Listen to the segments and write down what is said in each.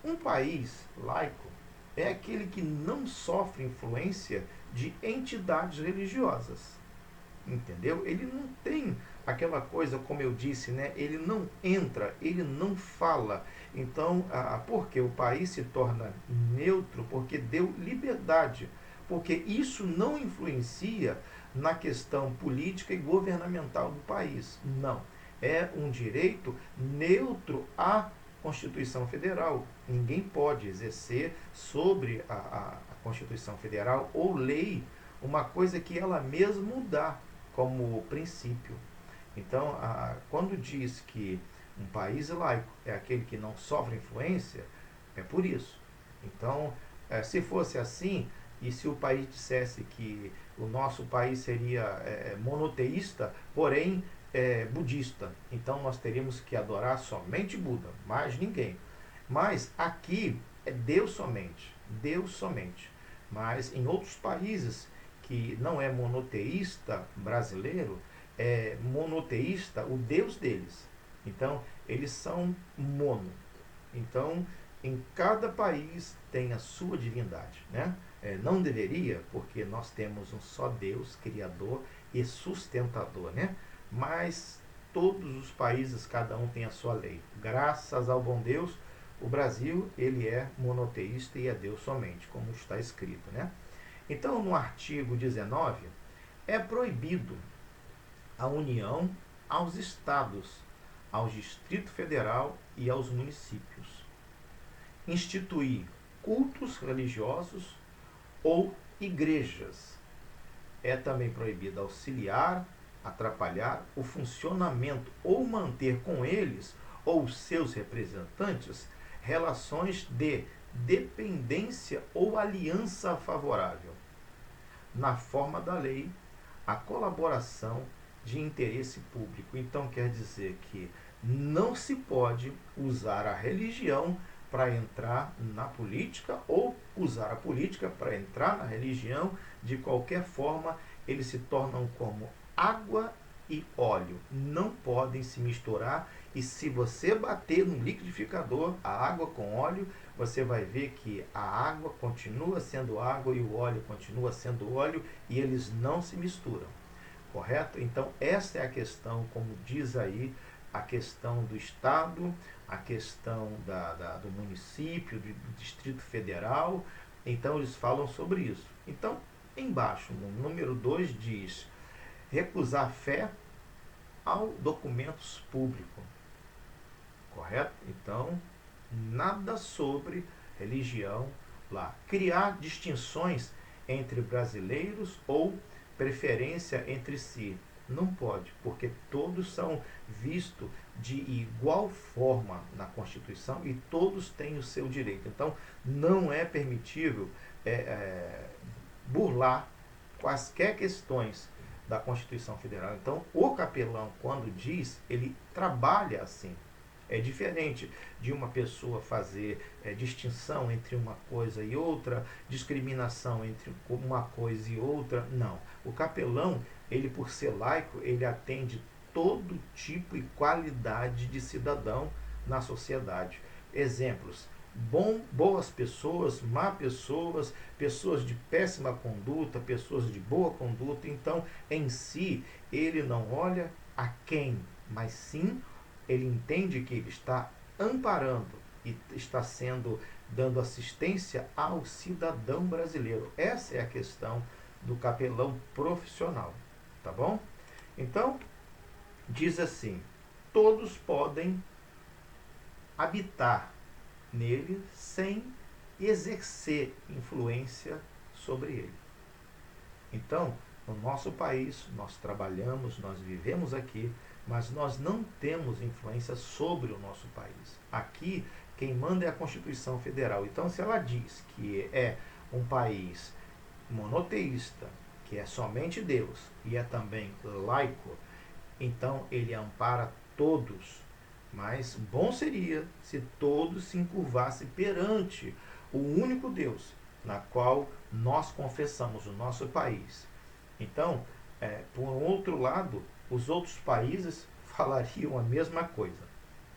Um país laico é aquele que não sofre influência de entidades religiosas. Entendeu? Ele não tem aquela coisa, como eu disse, né? Ele não entra, ele não fala. Então, porque o país se torna neutro, porque deu liberdade, porque isso não influencia na questão política e governamental do país. Não. É um direito neutro à Constituição Federal. Ninguém pode exercer sobre a Constituição Federal ou lei uma coisa que ela mesma dá como princípio. Então, quando diz que um país laico é aquele que não sofre influência, é por isso. Então, se fosse assim, e se o país dissesse que o nosso país seria monoteísta, porém budista, então nós teríamos que adorar somente Buda, mais ninguém. Mas aqui é Deus somente, Deus somente. Mas em outros países que não é monoteísta brasileiro, é monoteísta o Deus deles. Então, eles são mono. Então, em cada país tem a sua divindade, né? Não deveria, porque nós temos um só Deus, Criador e sustentador, né? Mas todos os países, cada um tem a sua lei. Graças ao bom Deus, o Brasil, ele é monoteísta e é Deus somente, como está escrito, né? Então, no artigo 19, é proibido a união aos estados, ao Distrito Federal e aos municípios. Instituir cultos religiosos ou igrejas. É também proibido auxiliar, atrapalhar o funcionamento ou manter com eles ou seus representantes relações de dependência ou aliança favorável, na forma da lei, a colaboração de interesse público. Então quer dizer que não se pode usar a religião para entrar na política ou usar a política para entrar na religião. De qualquer forma, eles se tornam como água e óleo, não podem se misturar. E se você bater no liquidificador a água com óleo, você vai ver que a água continua sendo água e o óleo continua sendo óleo, e eles não se misturam, correto? Então essa é a questão, como diz aí, a questão do Estado, a questão do município, do Distrito Federal. Então eles falam sobre isso. Então, embaixo, no número 2 diz recusar fé ao documentos públicos, correto? Então, nada sobre religião lá. Criar distinções entre brasileiros ou preferência entre si. Não pode, porque todos são vistos de igual forma na Constituição e todos têm o seu direito. Então, não é permitível burlar quaisquer questões da Constituição Federal. Então, o capelão, quando diz, ele trabalha assim. É diferente de uma pessoa fazer distinção entre uma coisa e outra, discriminação entre uma coisa e outra. Não. O capelão, ele por ser laico, ele atende todo tipo e qualidade de cidadão na sociedade. Exemplos: boas pessoas, má pessoas, pessoas de péssima conduta, pessoas de boa conduta. Então, em si, ele não olha a quem, mas sim ele entende que ele está amparando e está dando assistência ao cidadão brasileiro. Essa é a questão do capelão profissional, tá bom? Então, diz assim: todos podem habitar nele sem exercer influência sobre ele. Então, no nosso país, nós trabalhamos, nós vivemos aqui, mas nós não temos influência sobre o nosso país. Aqui, quem manda é a Constituição Federal. Então, se ela diz que é um país monoteísta, que é somente Deus, e é também laico, então ele ampara todos. Mas bom seria se todos se encurvassem perante o único Deus, na qual nós confessamos o nosso país. Então, por outro lado, os outros países falariam a mesma coisa,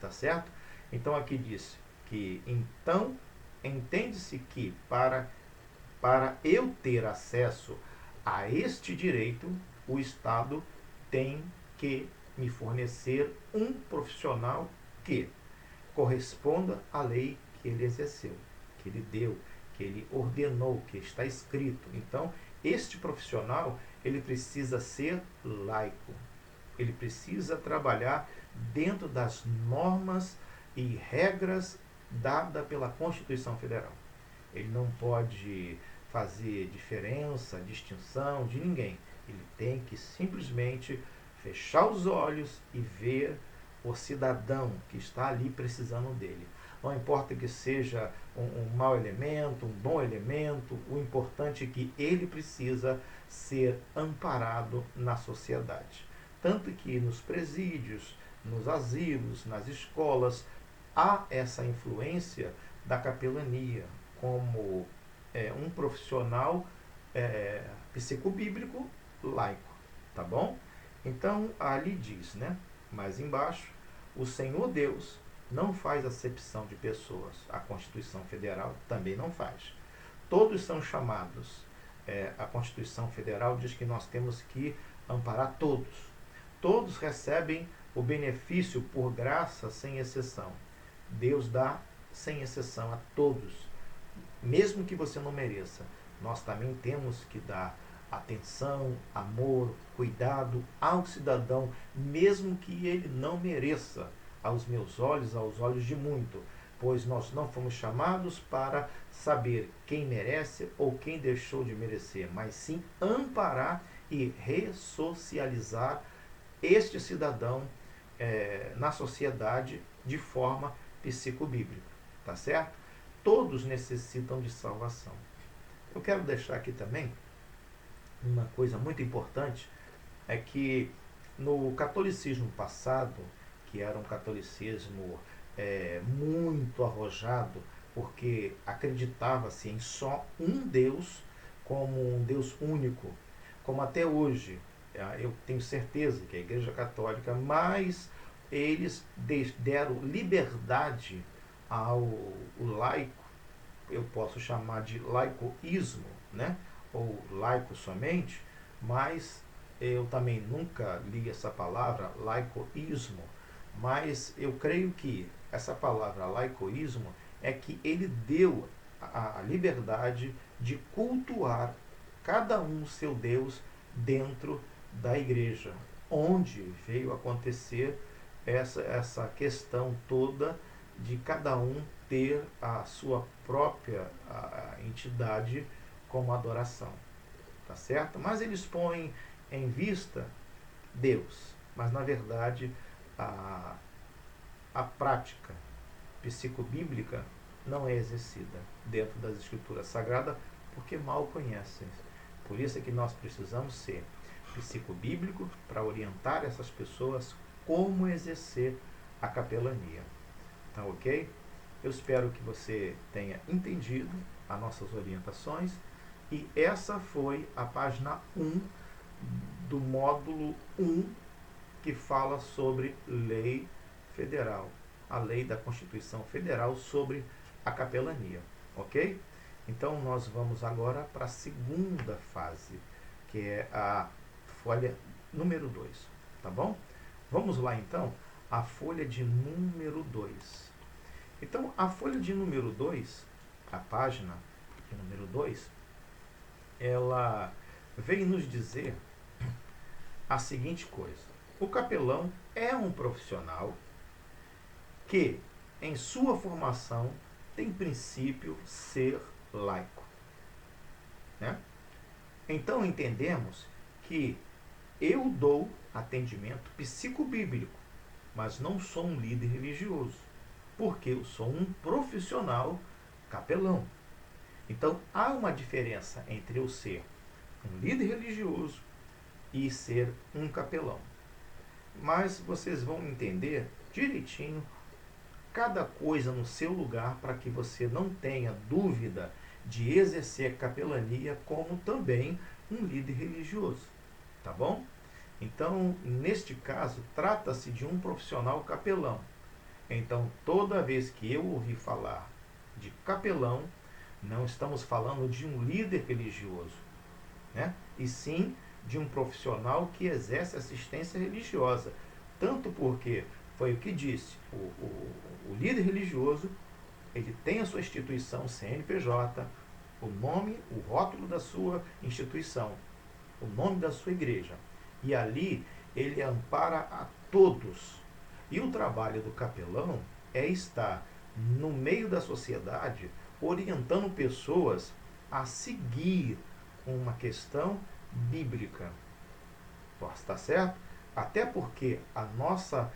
tá certo? Então aqui diz: que então entende-se que para eu ter acesso a este direito, o Estado tem que me fornecer um profissional que corresponda à lei que ele exerceu, que ele deu, que ele ordenou, que está escrito. Então, este profissional, ele precisa ser laico. Ele precisa trabalhar dentro das normas e regras dadas pela Constituição Federal. Ele não pode fazer diferença, distinção de ninguém. Ele tem que simplesmente fechar os olhos e ver o cidadão que está ali precisando dele. Não importa que seja um mau elemento, um bom elemento, o importante é que ele precisa ser amparado na sociedade. Tanto que nos presídios, nos asilos, nas escolas, há essa influência da capelania como um profissional psicobíblico laico, tá bom? Então, ali diz, né, mais embaixo, o Senhor Deus não faz acepção de pessoas. A Constituição Federal também não faz. Todos são chamados. A Constituição Federal diz que nós temos que amparar todos. Todos recebem o benefício por graça sem exceção. Deus dá sem exceção a todos, mesmo que você não mereça. Nós também temos que dar atenção, amor, cuidado ao cidadão, mesmo que ele não mereça, aos meus olhos, aos olhos de muito, pois nós não fomos chamados para saber quem merece ou quem deixou de merecer, mas sim amparar e ressocializar este cidadão na sociedade de forma psicobíblica, tá certo? Todos necessitam de salvação. Eu quero deixar aqui também uma coisa muito importante, é que no catolicismo passado, que era um catolicismo muito arrojado, porque acreditava-se em só um Deus, como um Deus único, como até hoje, eu tenho certeza que a Igreja Católica, mas eles deram liberdade ao laico, eu posso chamar de laicoísmo, né? Ou laico somente, mas eu também nunca li essa palavra, laicoísmo, mas eu creio que essa palavra laicoísmo é que ele deu a liberdade de cultuar cada um o seu Deus dentro da igreja, onde veio acontecer essa questão toda de cada um ter a sua própria entidade como adoração, tá certo? Mas eles põem em vista Deus, mas na verdade a prática psicobíblica não é exercida dentro das escrituras sagradas porque mal conhecem. Por isso é que nós precisamos ser psicobíblico para orientar essas pessoas como exercer a capelania. Tá ok? Eu espero que você tenha entendido as nossas orientações e essa foi a página 1 do módulo 1 que fala sobre lei federal, a lei da Constituição Federal sobre a capelania, ok? Então nós vamos agora para a segunda fase, que é a folha número 2, tá bom? Vamos lá então, a folha de número 2. Então a folha de número 2, a página de número 2, ela vem nos dizer a seguinte coisa: o capelão é um profissional que, em sua formação, tem princípio ser laico, né? Então entendemos que eu dou atendimento psicobíblico, mas não sou um líder religioso, porque eu sou um profissional capelão. Então há uma diferença entre eu ser um líder religioso e ser um capelão. Mas vocês vão entender direitinho cada coisa no seu lugar para que você não tenha dúvida de exercer capelania como também um líder religioso, tá bom? Então, neste caso, trata-se de um profissional capelão, Então, toda vez que eu ouvi falar de capelão, não estamos falando de um líder religioso, né? E sim de um profissional que exerce assistência religiosa. Tanto porque, foi o que disse, o líder religioso, ele tem a sua instituição CNPJ, o nome, o rótulo da sua instituição, o nome da sua igreja. E ali ele ampara a todos. E o trabalho do capelão é estar no meio da sociedade, orientando pessoas a seguir uma questão bíblica. Está certo? Até porque a nossa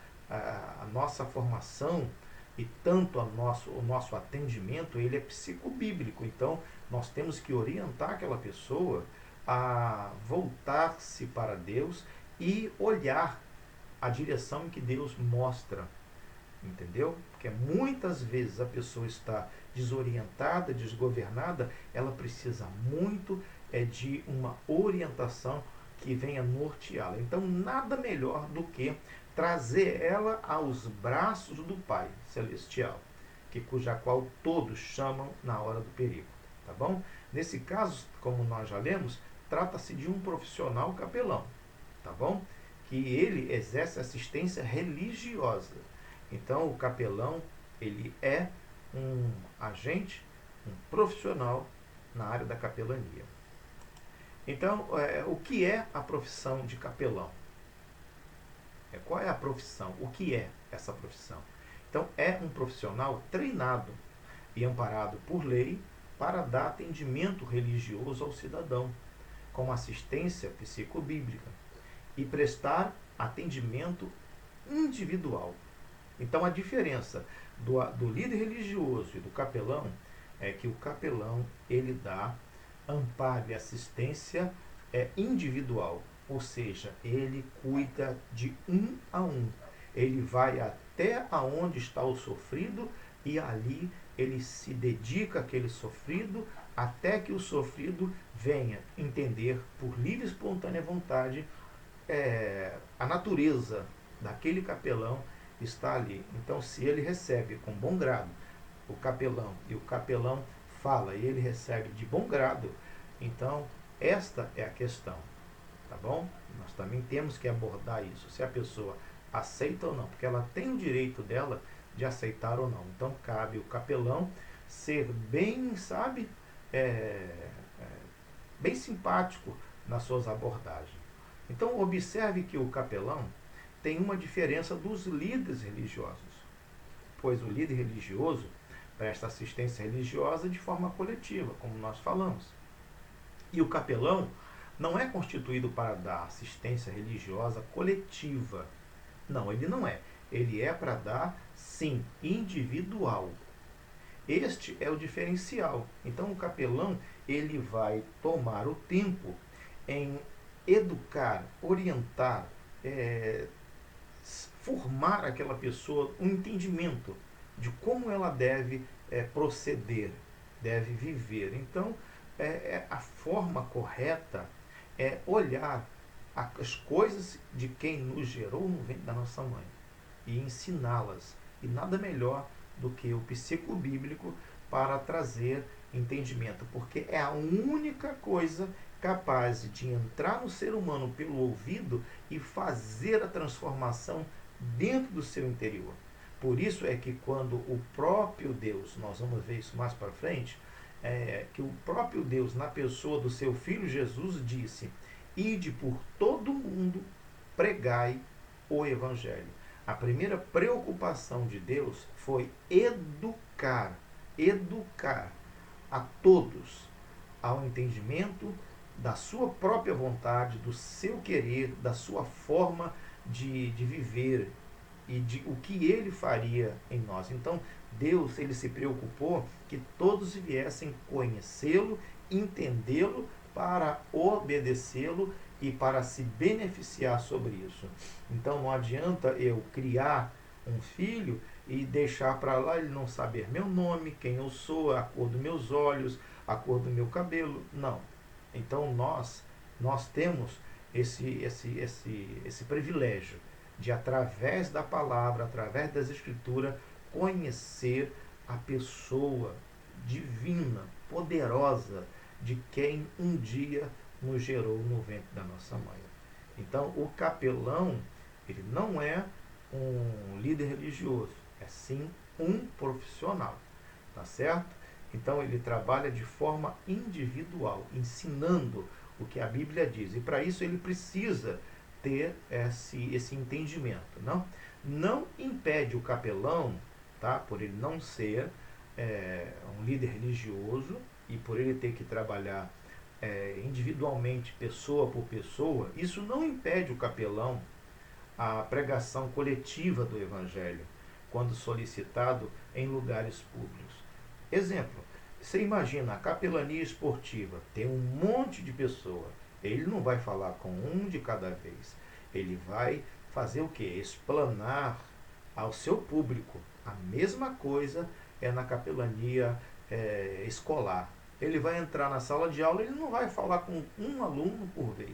formação e tanto o nosso atendimento, ele é psicobíblico. Então, nós temos que orientar aquela pessoa a voltar-se para Deus e olhar a direção em que Deus mostra, entendeu? Porque muitas vezes a pessoa está desorientada, desgovernada, ela precisa muito de uma orientação que venha norteá-la. Então, nada melhor do que trazer ela aos braços do Pai Celestial, cuja qual todos chamam na hora do perigo, tá bom? Nesse caso, como nós já lemos, trata-se de um profissional capelão, tá bom? Que ele exerce assistência religiosa. Então, o capelão, ele é um agente, um profissional na área da capelania. Então, o que é a profissão de capelão? Qual é a profissão? O que é essa profissão? Então, é um profissional treinado e amparado por lei para dar atendimento religioso ao cidadão, com assistência psicobíblica, e prestar atendimento individual. Então, a diferença do líder religioso e do capelão é que o capelão, ele dá amparo e assistência individual, ou seja, ele cuida de um a um. Ele vai até aonde está o sofrido e ali ele se dedica àquele sofrido até que o sofrido venha entender por livre e espontânea vontade a natureza daquele capelão está ali. Então, se ele recebe com bom grado o capelão e o capelão fala e ele recebe de bom grado, então esta é a questão, tá bom? Nós também temos que abordar isso, se a pessoa aceita ou não, porque ela tem o direito dela de aceitar ou não. Então cabe o capelão ser bem, sabe, bem simpático nas suas abordagens. Então observe que o capelão tem uma diferença dos líderes religiosos, pois o líder religioso presta assistência religiosa de forma coletiva, como nós falamos. E o capelão não é constituído para dar assistência religiosa coletiva. Não, ele não é. Ele é para dar, sim, individual. Este é o diferencial. Então o capelão, ele vai tomar o tempo em educar, orientar, formar aquela pessoa um entendimento de como ela deve proceder, deve viver. Então, a forma correta é olhar as coisas de quem nos gerou no ventre da nossa mãe e ensiná-las. E nada melhor do que o psicobíblico para trazer entendimento, porque é a única coisa capaz de entrar no ser humano pelo ouvido e fazer a transformação dentro do seu interior. Por isso é que quando o próprio Deus, nós vamos ver isso mais para frente, que o próprio Deus, na pessoa do seu Filho Jesus, disse: ide por todo mundo, pregai o Evangelho. A primeira preocupação de Deus foi educar a todos ao entendimento da sua própria vontade, do seu querer, da sua forma de viver e de o que ele faria em nós. Então, Deus, ele se preocupou que todos viessem conhecê-lo, entendê-lo, para obedecê-lo e para se beneficiar sobre isso. Então, não adianta eu criar um filho e deixar para lá ele não saber meu nome, quem eu sou, a cor dos meus olhos, a cor do meu cabelo. Não. Então, nós temos esse privilégio de, através da palavra, através das escrituras, conhecer a pessoa divina, poderosa, de quem um dia nos gerou no ventre da nossa mãe. Então, o capelão, ele não é um líder religioso, é sim um profissional, tá certo? Então, ele trabalha de forma individual, ensinando o que a Bíblia diz. E para isso ele precisa ter esse entendimento. Não impede o capelão, tá? Por ele não ser um líder religioso e por ele ter que trabalhar individualmente, pessoa por pessoa, isso não impede o capelão a pregação coletiva do Evangelho, quando solicitado em lugares públicos. Exemplo, você imagina a capelania esportiva, tem um monte de pessoas, ele não vai falar com um de cada vez, ele vai fazer o que? Explanar ao seu público. A mesma coisa é na capelania escolar. Ele vai entrar na sala de aula, ele não vai falar com um aluno por vez.